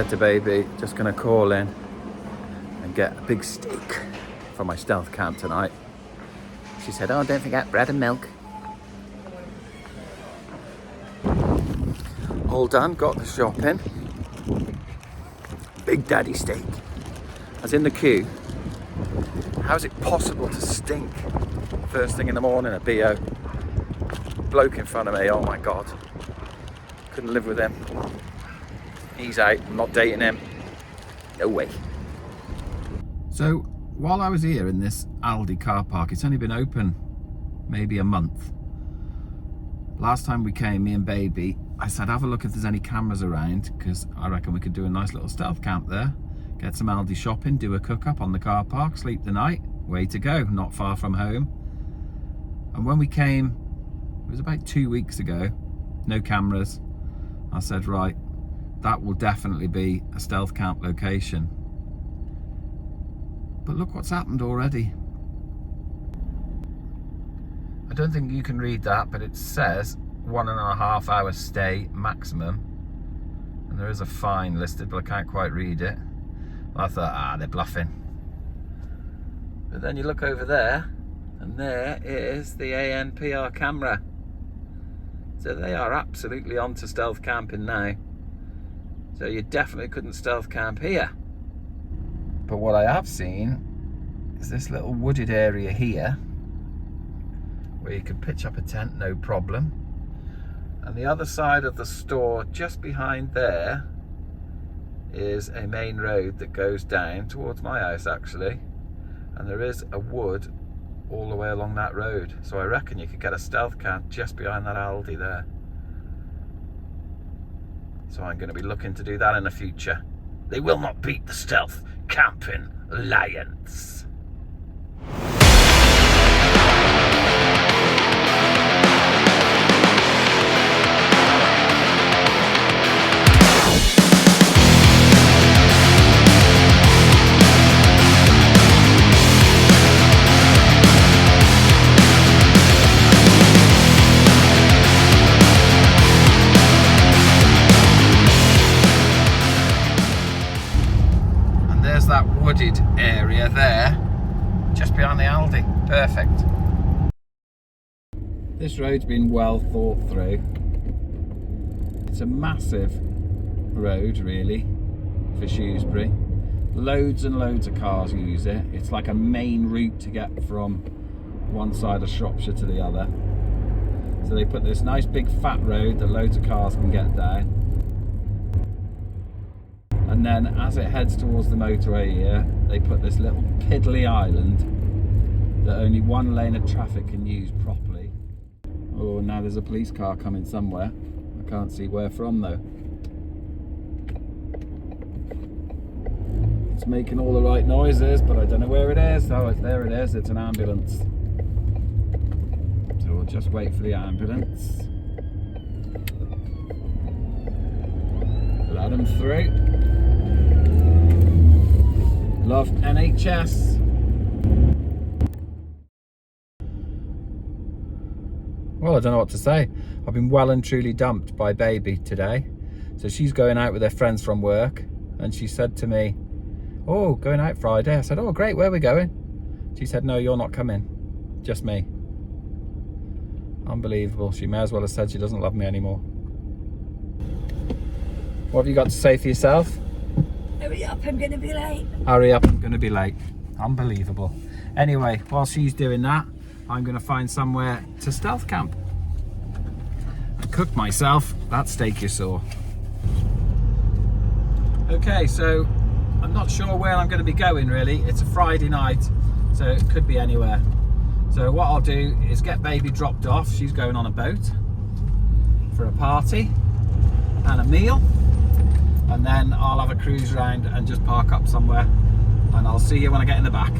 said to baby, just gonna call in and get a big steak for my stealth camp tonight. She said, oh, don't forget bread and milk. All done, got the shopping. Big daddy steak. I was in the queue. How is it possible to stink first thing in the morning at BO? Bloke in front of me, oh my God. Couldn't live with him. He's out, I'm not dating him. No way. So, while I was here in this Aldi car park, it's only been open maybe a month. Last time we came, me and baby, I said have a look if there's any cameras around, because I reckon we could do a nice little stealth camp there. Get some Aldi shopping, do a cook up on the car park, sleep the night. Way to go, not far from home. And when we came, it was about 2 weeks ago, no cameras. I said, right, that will definitely be a stealth camp location. But look what's happened already. I don't think you can read that, but it says 1.5 hour stay maximum. And there is a fine listed, but I can't quite read it. I thought, they're bluffing. But then you look over there, and there is the ANPR camera. So they are absolutely onto stealth camping now. So you definitely couldn't stealth camp here. But what I have seen is this little wooded area here, where you could pitch up a tent, no problem. And the other side of the store, just behind there, is a main road that goes down towards my house actually. And there is a wood all the way along that road. So I reckon you could get a stealth camp just behind that Aldi there. So I'm going to be looking to do that in the future. They will not beat the stealth camping alliance. That wooded area there, just behind the Aldi. Perfect. This road's been well thought through. It's a massive road really for Shrewsbury. Loads and loads of cars use it. It's like a main route to get from one side of Shropshire to the other. So they put this nice big fat road that loads of cars can get down. And then as it heads towards the motorway here, they put this little piddly island that only one lane of traffic can use properly. Oh, now there's a police car coming somewhere. I can't see where from though. It's making all the right noises, but I don't know where it is. Oh, there it is, it's an ambulance. So we'll just wait for the ambulance. Let them through. Love NHS. Well, I don't know what to say. I've been well and truly dumped by baby today. So she's going out with her friends from work, and she said to me, oh, going out Friday. I said, oh great, where are we going? She said, no, you're not coming, just me. Unbelievable. She may as well have said she doesn't love me anymore. What have you got to say for yourself? Hurry up, I'm going to be late. Hurry up, I'm going to be late. Unbelievable. Anyway, while she's doing that, I'm going to find somewhere to stealth camp and cook myself that steak you saw. Okay, so I'm not sure where I'm going to be going really. It's a Friday night, so it could be anywhere. So what I'll do is get baby dropped off. She's going on a boat for a party and a meal. And then I'll have a cruise around and just park up somewhere, and I'll see you when I get in the back.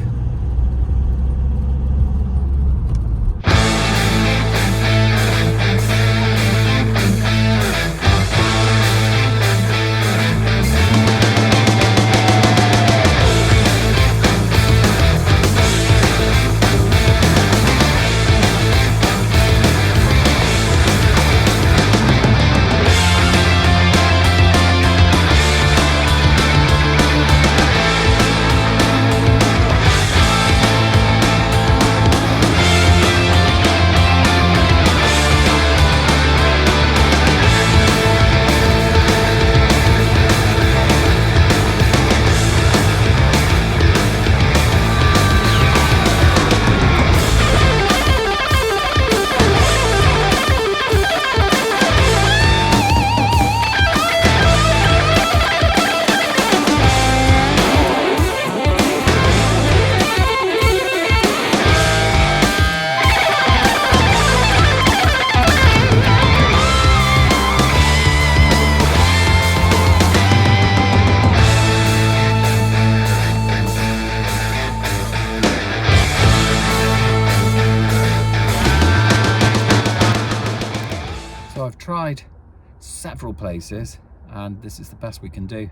several places, and this is the best we can do.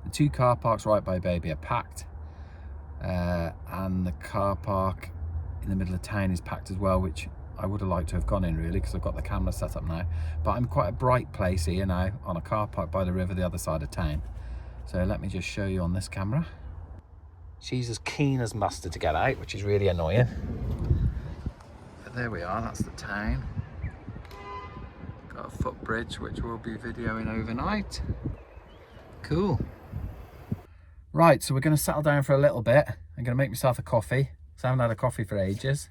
The 2 car parks right by Baby are packed, and the car park in the middle of town is packed as well, which I would have liked to have gone in really, because I've got the camera set up now. But I'm quite a bright place here now on a car park by the river the other side of town. So let me just show you on this camera. She's as keen as mustard to get out, which is really annoying. But there we are, that's the town. Got a footbridge which we'll be videoing overnight. Cool. Right, so we're going to settle down for a little bit. I'm going to make myself a coffee, because I haven't had a coffee for ages.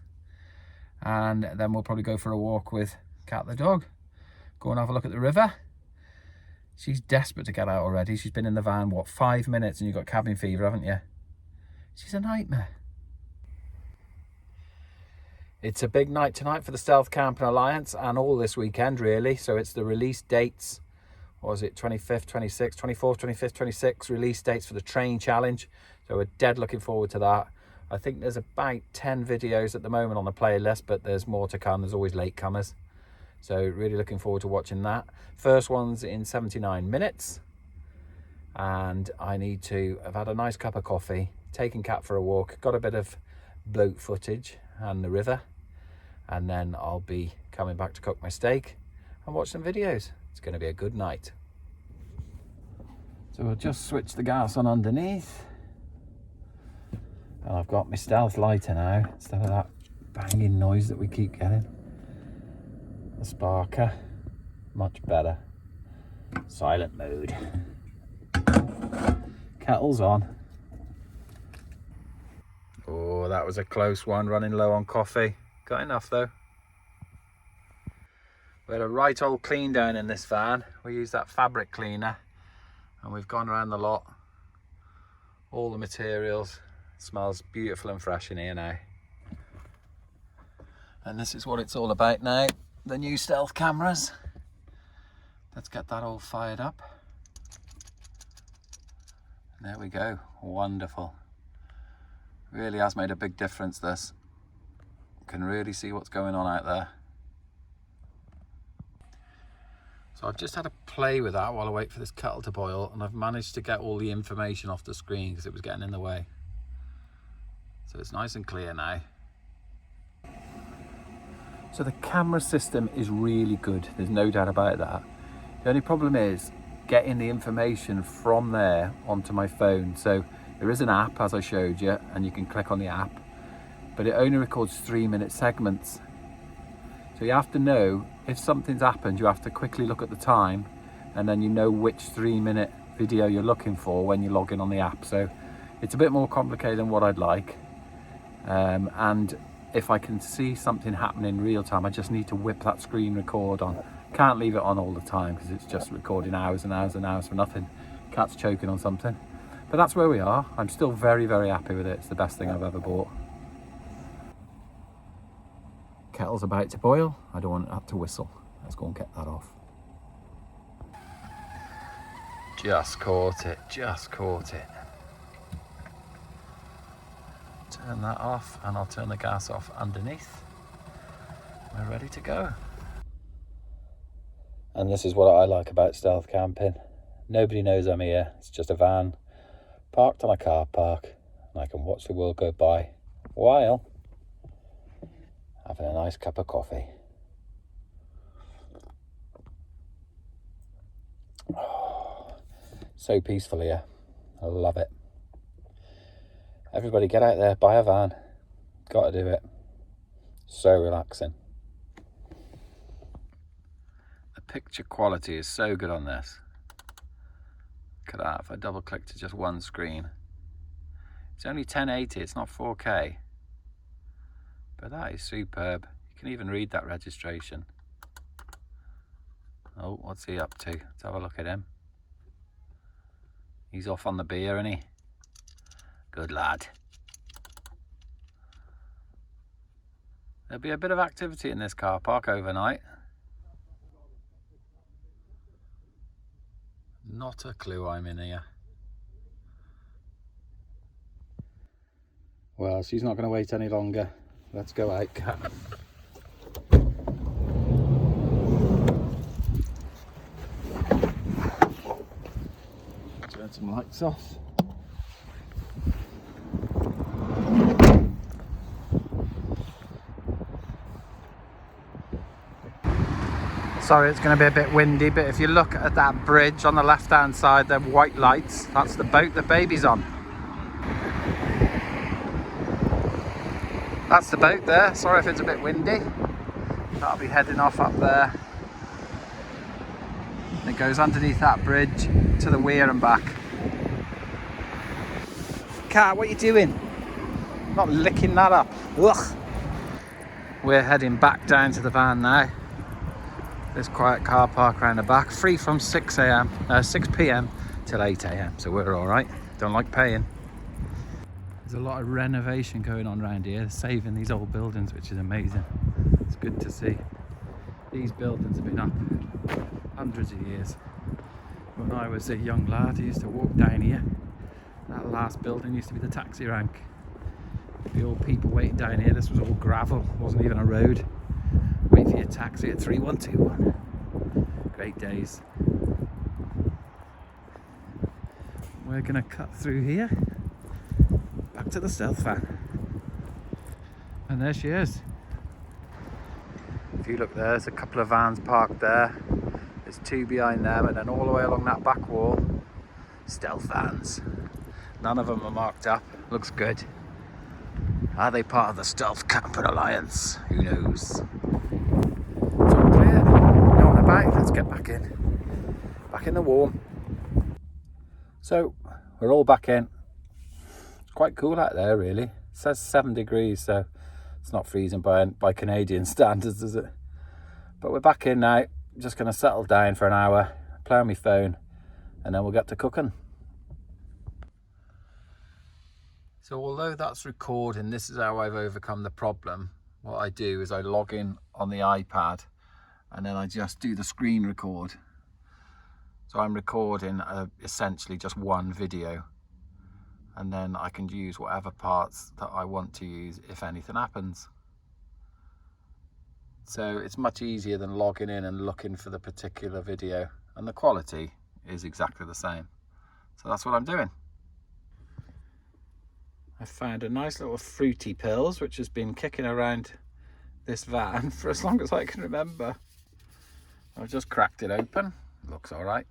And then we'll probably go for a walk with Cat the dog. Go and have a look at the river. She's desperate to get out already. She's been in the van, what, 5 minutes, and you've got cabin fever, haven't you? She's a nightmare. It's a big night tonight for the Stealth Camping Alliance, and all this weekend really. So it's the release dates. What was it, 25th, 26th, 24th, 25th, 26th release dates for the train challenge. So we're dead looking forward to that. I think there's about 10 videos at the moment on the playlist, but there's more to come. There's always latecomers. So really looking forward to watching that. First one's in 79 minutes. And I need to have had a nice cup of coffee, taken Cat for a walk, got a bit of boat footage and the river. And then I'll be coming back to cook my steak and watch some videos. It's going to be a good night. So we'll just switch the gas on underneath. And I've got my stealth lighter now, instead of that banging noise that we keep getting. The sparker, much better. Silent mode. Kettle's on. Oh, that was a close one, running low on coffee. Got enough though. We had a right old clean down in this van. We used that fabric cleaner and we've gone around the lot. All the materials. Smells beautiful and fresh in here now. And this is what it's all about now. The new stealth cameras. Let's get that all fired up. There we go. Wonderful. Really has made a big difference, this. Can really see what's going on out there. So I've just had a play with that while I wait for this kettle to boil, and I've managed to get all the information off the screen because it was getting in the way. So it's nice and clear now. So the camera system is really good, there's no doubt about that. The only problem is getting the information from there onto my phone. So there is an app, as I showed you, and you can click on the app, but it only records 3-minute segments. So you have to know if something's happened, you have to quickly look at the time, and then you know which 3-minute video you're looking for when you log in on the app. So it's a bit more complicated than what I'd like. And if I can see something happening in real time, I just need to whip that screen record on. Can't leave it on all the time because it's just recording hours and hours and hours for nothing. Cat's choking on something. But that's where we are. I'm still very, very happy with it. It's the best thing I've ever bought. Kettle's about to boil. I don't want it to whistle. Let's go and get that off. Just caught it, just caught it. Turn that off and I'll turn the gas off underneath. We're ready to go. And this is what I like about stealth camping. Nobody knows I'm here. It's just a van parked on a car park, and I can watch the world go by while having a nice cup of coffee. Oh, so peaceful here. I love it. Everybody get out there, buy a van. Got to do it. So relaxing. The picture quality is so good on this. Look at that. If I double click to just one screen. It's only 1080, it's not 4K. But that is superb. You can even read that registration. Oh, what's he up to? Let's have a look at him. He's off on the beer, isn't he? Good lad. There'll be a bit of activity in this car park overnight. Not a clue I'm in here. Well, she's not going to wait any longer. Let's go out, Cat. Turn some lights off. Sorry, it's going to be a bit windy, but if you look at that bridge on the left hand side, the white lights, that's the boat the baby's on. That's the boat there. Sorry if it's a bit windy. That'll be heading off up there. It goes underneath that bridge to the weir and back. Cat, what are you doing? Not licking that up. Ugh. We're heading back down to the van now. This quiet car park around the back, free from 6 p.m. till 8 a.m. So we're all right. Don't like paying. There's a lot of renovation going on around here, saving these old buildings, which is amazing. It's good to see. These buildings have been up hundreds of years. When I was a young lad, I used to walk down here. That last building used to be the taxi rank. The old people waiting down here. This was all gravel, wasn't even a road. Wait for your taxi at 3121. Great days. We're gonna cut through here, back to the stealth van. And there she is. If you look there, there's a couple of vans parked there. There's two behind them, and then all the way along that back wall, stealth vans. None of them are marked up. Looks good. Are they part of the Stealth Camper Alliance? Who knows? It's all clear. No one about. Let's get back in. Back in the warm. So, we're all back in. It's quite cool out there, really. It says 7 degrees, so it's not freezing by Canadian standards, is it? But we're back in now. Just going to settle down for an hour, play on my phone, and then we'll get to cooking. So although that's recording, this is how I've overcome the problem. What I do is I log in on the iPad and then I just do the screen record. So I'm recording essentially just one video, and then I can use whatever parts that I want to use if anything happens. So it's much easier than logging in and looking for the particular video, and the quality is exactly the same. So that's what I'm doing. I found a nice little fruity pills which has been kicking around this van for as long as I can remember. I've just cracked it open. Looks all right.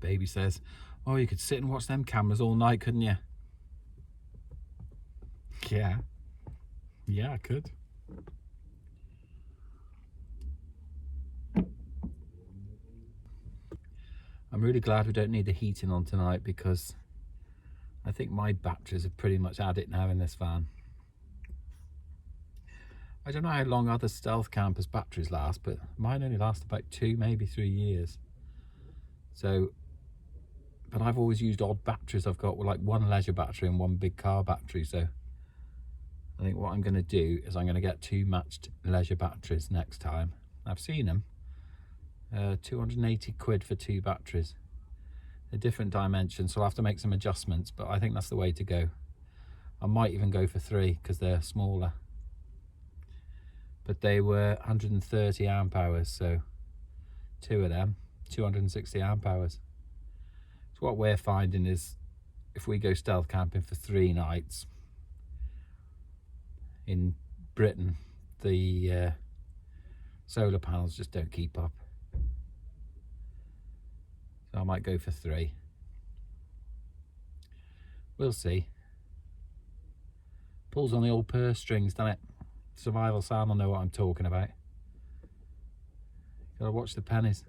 Baby says, oh, you could sit and watch them cameras all night, couldn't you? Yeah, I could. I'm really glad we don't need the heating on tonight, because I think my batteries have pretty much had it now in this van. I don't know how long other stealth campers' batteries last, but mine only last about 2, maybe 3 years. So, but I've always used odd batteries. I've got like one leisure battery and one big car battery. So I think what I'm going to do is I'm going to get 2 matched leisure batteries next time. I've seen them. 280 quid for 2 batteries. They're different dimensions, so I'll have to make some adjustments, but I think that's the way to go. I might even go for 3 because they're smaller. But they were 130 amp hours, so 2 of them, 260 amp hours. So what we're finding is if we go stealth camping for 3 nights in Britain, the solar panels just don't keep up. So I might go for 3. We'll see. Pulls on the old purse strings, doesn't it? Survival Sam will know what I'm talking about. Gotta watch the pennies.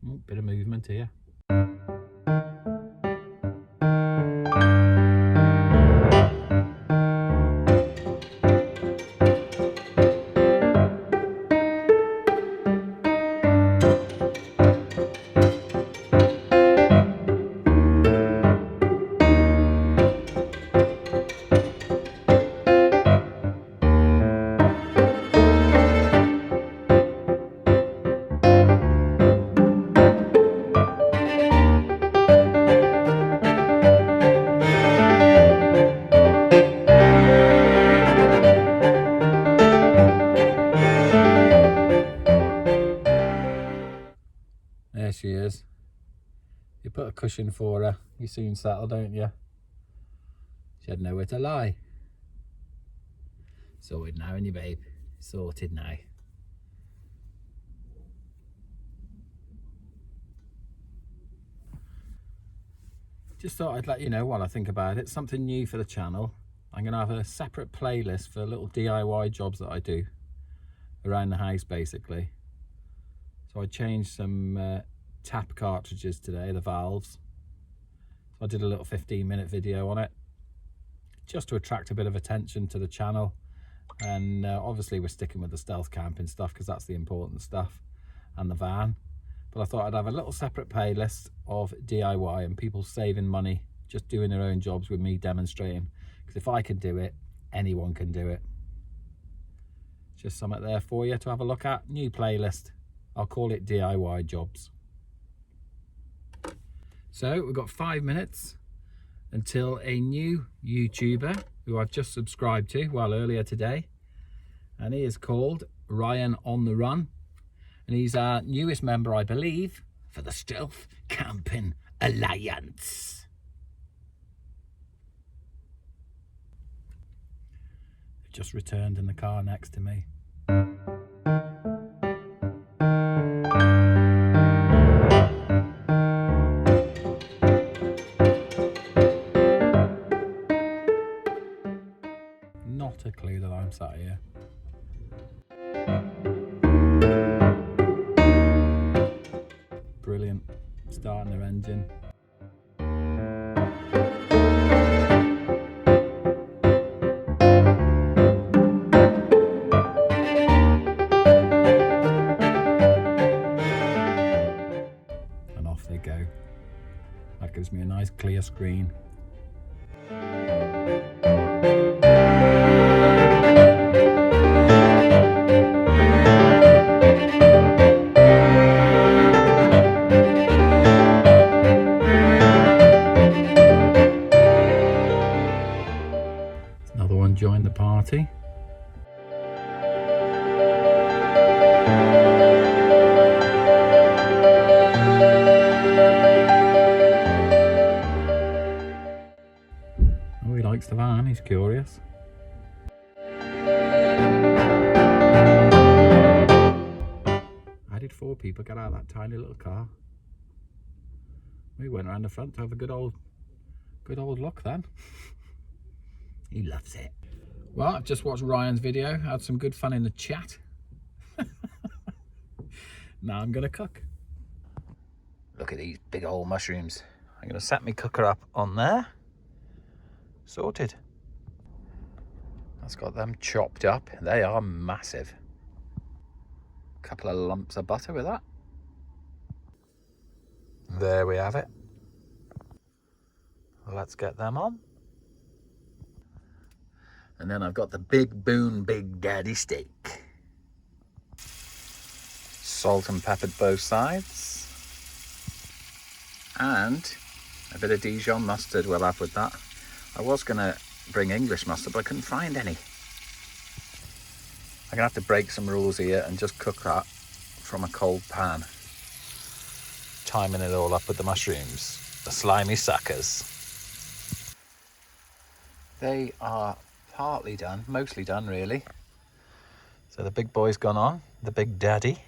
Ooh, bit of movement here. cushion for her. You soon settle, don't you? She had nowhere to lie. Sorted now, ain't you, babe? Sorted now. Just thought I'd let you know what I think about it. Something new for the channel. I'm going to have a separate playlist for little DIY jobs that I do around the house, basically. So I changed some tap cartridges today, the valves. So I did a little 15-minute video on it, just to attract a bit of attention to the channel. And obviously we're sticking with the stealth camping stuff because that's the important stuff, and the van. But I thought I'd have a little separate playlist of DIY and people saving money, just doing their own jobs with me demonstrating. Because if I can do it, anyone can do it. Just something there for you to have a look at. New playlist. I'll call it DIY jobs. So we've got 5 minutes until a new YouTuber who I've just subscribed to, well, earlier today. And he is called Ryan on the Run. And he's our newest member, I believe, for the Stealth Camping Alliance. They've just returned in the car next to me. Not a clue that I'm sat here. Brilliant. Starting their engine. And off they go. That gives me a nice clear screen. Another one joined the party. Oh, he likes the van, he's curious. How did 4 people get out of that tiny little car? We went around the front to have a good old look then. He loves it. Well, I've just watched Ryan's video, had some good fun in the chat. Now I'm gonna cook. Look at these big old mushrooms. I'm gonna set my cooker up on there. Sorted. That's got them chopped up. They are massive. A couple of lumps of butter with that. There we have it. Let's get them on. And then I've got the Big Boon Big Daddy steak. Salt and peppered both sides. And a bit of Dijon mustard we'll have with that. I was going to bring English mustard, but I couldn't find any. I'm going to have to break some rules here and just cook that from a cold pan. Timing it all up with the mushrooms. The slimy suckers. They are partly done, mostly done really. So the big boy's gone on, the Big Daddy.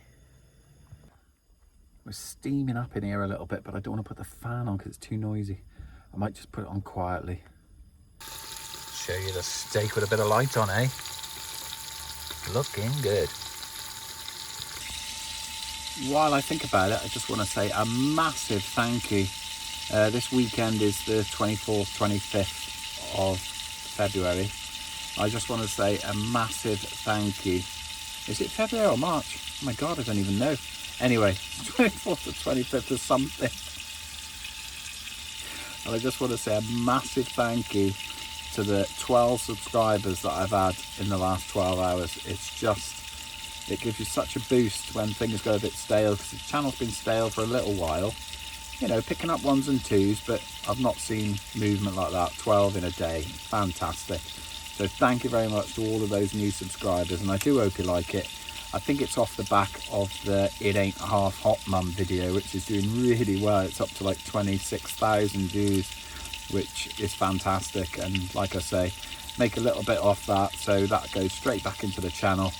We're steaming up in here a little bit, but I don't want to put the fan on because it's too noisy. I might just put it on quietly. Show you the steak with a bit of light on, eh? Looking good. While I think about it, I just want to say a massive thank you. This weekend is the 24th, 25th of February. I just want to say a massive thank you. Is it February or March? Oh my God, I don't even know. Anyway, 24th or 25th or something. And I just want to say a massive thank you to the 12 subscribers that I've had in the last 12 hours. It's just, it gives you such a boost when things go a bit stale, because the channel's been stale for a little while. You know, picking up 1s and 2s, but I've not seen movement like that. 12 in a day. Fantastic. So thank you very much to all of those new subscribers, and I do hope you like it. I think it's off the back of the It Ain't Half Hot Mum video, which is doing really well. It's up to like 26,000 views, which is fantastic. And like I say, make a little bit off that, so that goes straight back into the channel.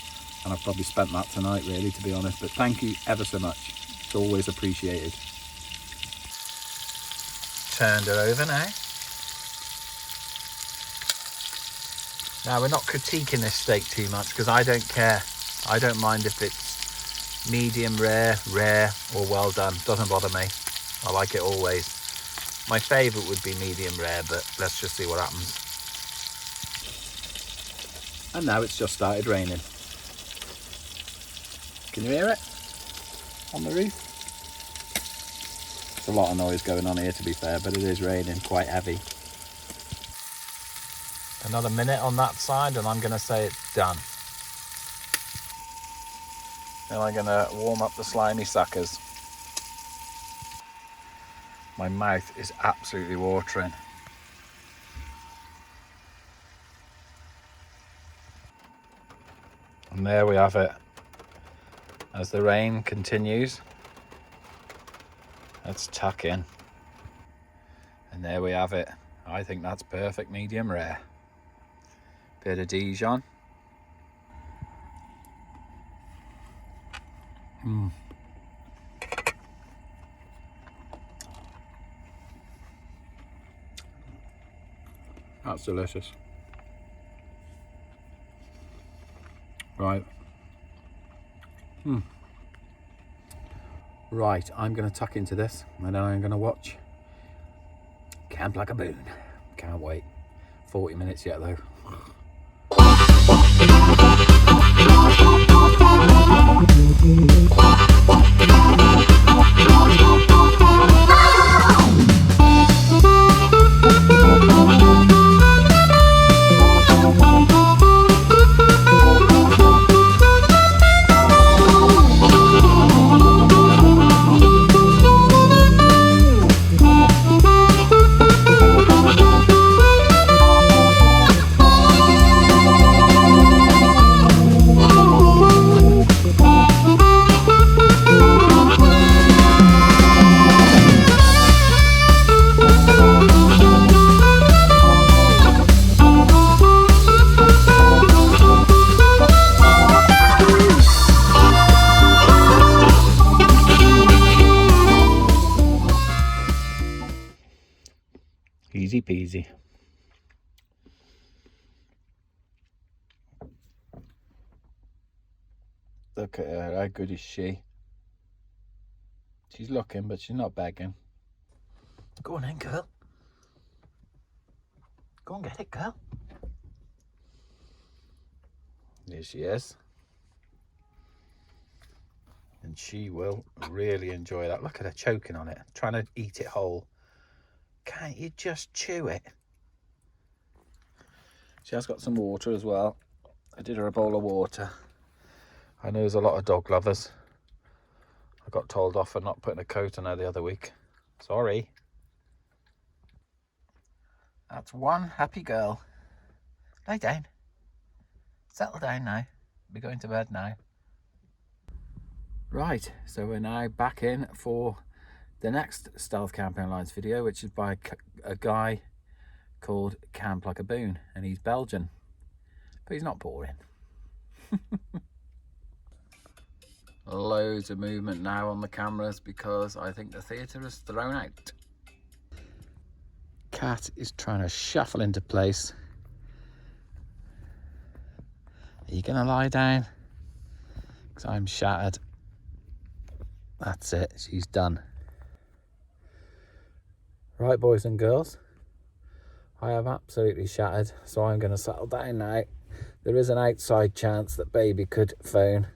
And I've probably spent that tonight, really, to be honest. But thank you ever so much. It's always appreciated. Turned her over now. Now, we're not critiquing this steak too much because I don't care. I don't mind if it's medium rare, rare, or well done. Doesn't bother me. I like it always. My favourite would be medium rare, but let's just see what happens. And now it's just started raining. Can you hear it? On the roof? There's a lot of noise going on here, to be fair, but it is raining quite heavy. Another minute on that side and I'm going to say it's done. Then I'm going to warm up the slimy suckers. My mouth is absolutely watering. And there we have it. As the rain continues, let's tuck in. And there we have it. I think that's perfect medium rare. Bit of Dijon. That's delicious. Right. Right, I'm going to tuck into this and then I'm going to watch Camp Like a Boon. Can't wait. 40 minutes yet though. Easy peasy. Look at her, how good is she? She's looking, but she's not begging. Go on then, girl. Go and get it, girl. There she is. And she will really enjoy that. Look at her choking on it, trying to eat it whole. Can't you just chew it? She has got some water as well. I did her a bowl of water. I know there's a lot of dog lovers. I got told off for not putting a coat on her the other week. Sorry. That's one happy girl. Lie down. Settle down now. We're going to bed now. Right, so we're now back in for the next Stealth Camping Alliance video, which is by a guy called Camp Like a Boon, and he's Belgian, but he's not boring. Loads of movement now on the cameras because I think the theatre is thrown out. Cat is trying to shuffle into place. Are you gonna lie down? Because I'm shattered. That's it, she's done. Right, boys and girls, I am absolutely shattered, so I'm going to settle down now. There is an outside chance that baby could phone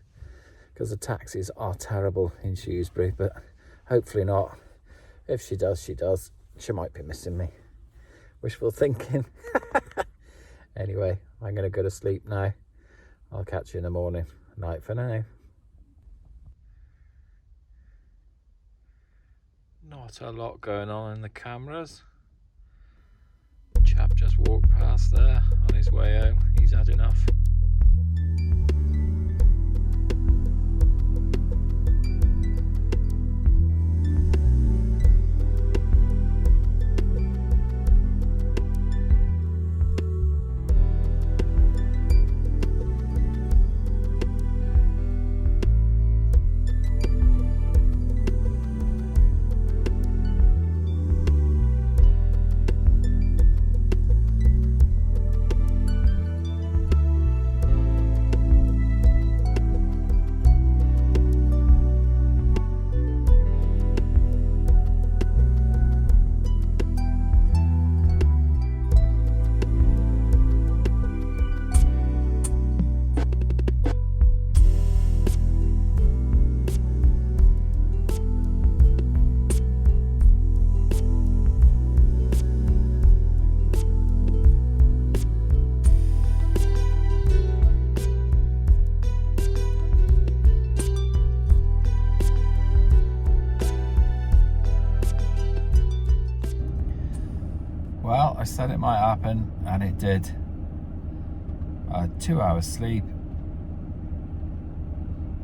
because the taxis are terrible in Shrewsbury, but hopefully not. If she does, she does. She might be missing me. Wishful thinking. Anyway, I'm going to go to sleep now. I'll catch you in the morning. Night for now. Not a lot going on in the cameras. Chap just walked past there on his way home. He's had enough. Well, I said it might happen, and it did. I had 2 hours sleep,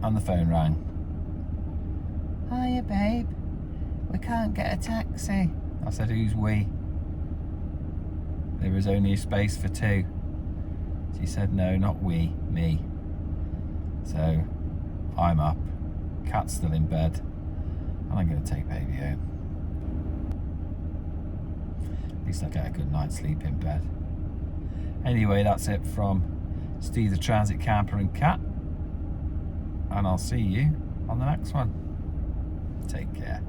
and the phone rang. Hiya, babe. We can't get a taxi. I said, who's we? There was only a space for 2. She said, no, not we, me. So I'm up, Cat's still in bed, and I'm going to take baby home. At least I get a good night's sleep in bed. Anyway, that's it from Steve the Transit Camper and Cat, and I'll see you on the next one. Take care.